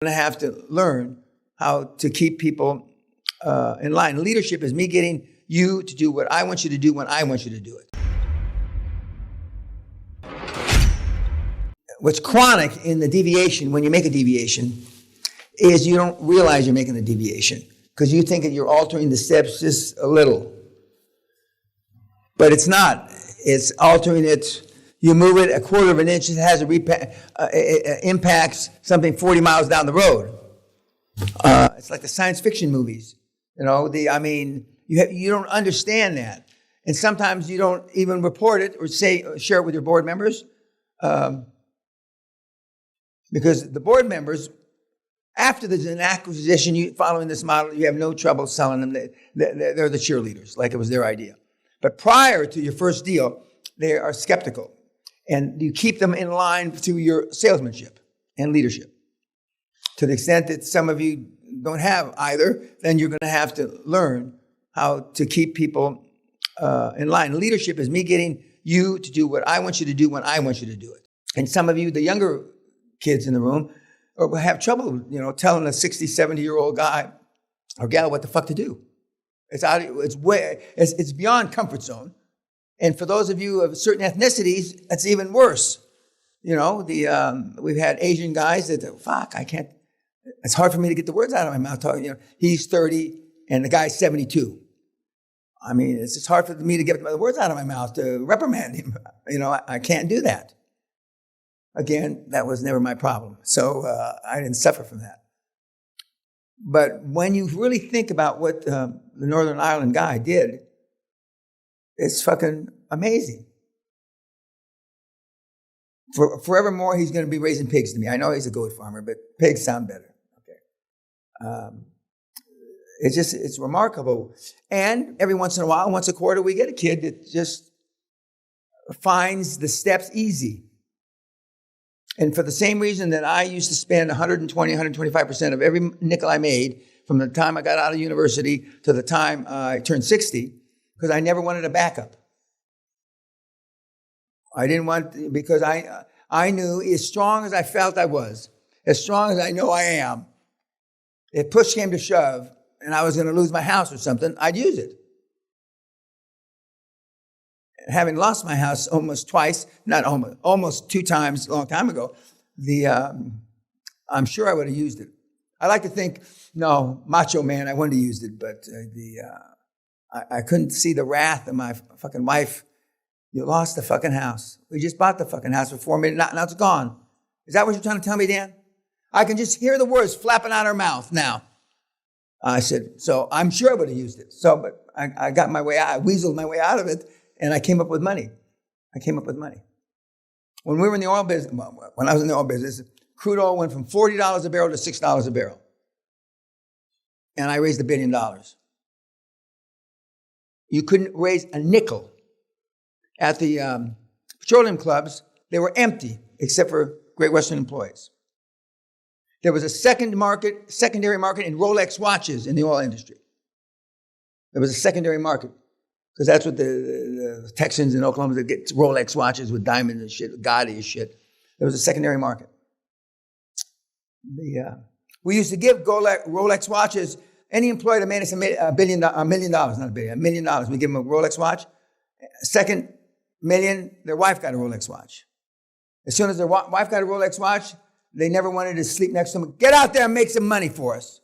going to have to learn how to keep people in line. Leadership is me getting you to do what I want you to do when I want you to do it. What's chronic in the deviation, when you make a deviation, is you don't realize you're making a deviation because you think that you're altering the steps just a little. But it's not. It's altering it. You move it a quarter of an inch, it has it impacts something 40 miles down the road. It's like the science fiction movies. You know, you don't understand that. And sometimes you don't even report it or share it with your board members. Because the board members, after there's an acquisition, following this model, you have no trouble selling them. They're the cheerleaders, like it was their idea. But prior to your first deal, they are skeptical. And you keep them in line through your salesmanship and leadership. To the extent that some of you don't have either, then you're going to have to learn how to keep people in line. Leadership is me getting you to do what I want you to do when I want you to do it. And some of you, the younger kids in the room, will have trouble, telling a 60, 70-year-old guy or gal what the fuck to do. It's beyond comfort zone. And for those of you of certain ethnicities, that's even worse. We've had Asian guys that, I can't, it's hard for me to get the words out of my mouth. He's 30 and the guy's 72. It's just hard for me to get the words out of my mouth to reprimand him. I can't do that. Again, that was never my problem. So I didn't suffer from that. But when you really think about what the Northern Ireland guy did, it's fucking amazing. Forevermore, he's going to be raising pigs to me. I know he's a goat farmer, but pigs sound better. Okay. It's remarkable. And every once in a while, once a quarter, we get a kid that just finds the steps easy. And for the same reason that I used to spend 120, 125% of every nickel I made from the time I got out of university to the time I turned 60, because I never wanted a backup. I didn't want, because I knew as strong as I felt I was, as strong as I know I am, if push came to shove and I was going to lose my house or something, I'd use it. Having lost my house almost twice, not almost 2 times a long time ago, I'm sure I would have used it. I like to think, no, macho man, I wouldn't have used it, but I couldn't see the wrath of my fucking wife. You lost the fucking house. We just bought the fucking house for $4 million. Now it's gone. Is that what you're trying to tell me, Dan? I can just hear the words flapping out her mouth now. I said, so I'm sure I would have used it. So, but I got my way out. I weaseled my way out of it. And I came up with money. When we were in the oil business, when I was in the oil business, crude oil went from $40 a barrel to $6 a barrel. And I raised $1 billion. You couldn't raise a nickel. At the petroleum clubs, they were empty, except for Great Western employees. There was a secondary market in Rolex watches in the oil industry. There was a secondary market. Because that's what the Texans in Oklahoma that get Rolex watches with diamonds and shit, gaudy as shit. There was a secondary market. We used to give Rolex watches. Any employee that made us $1 million, not $1 million. We give them a Rolex watch. Second million, their wife got a Rolex watch. As soon as their wife got a Rolex watch, they never wanted to sleep next to them. Get out there and make some money for us.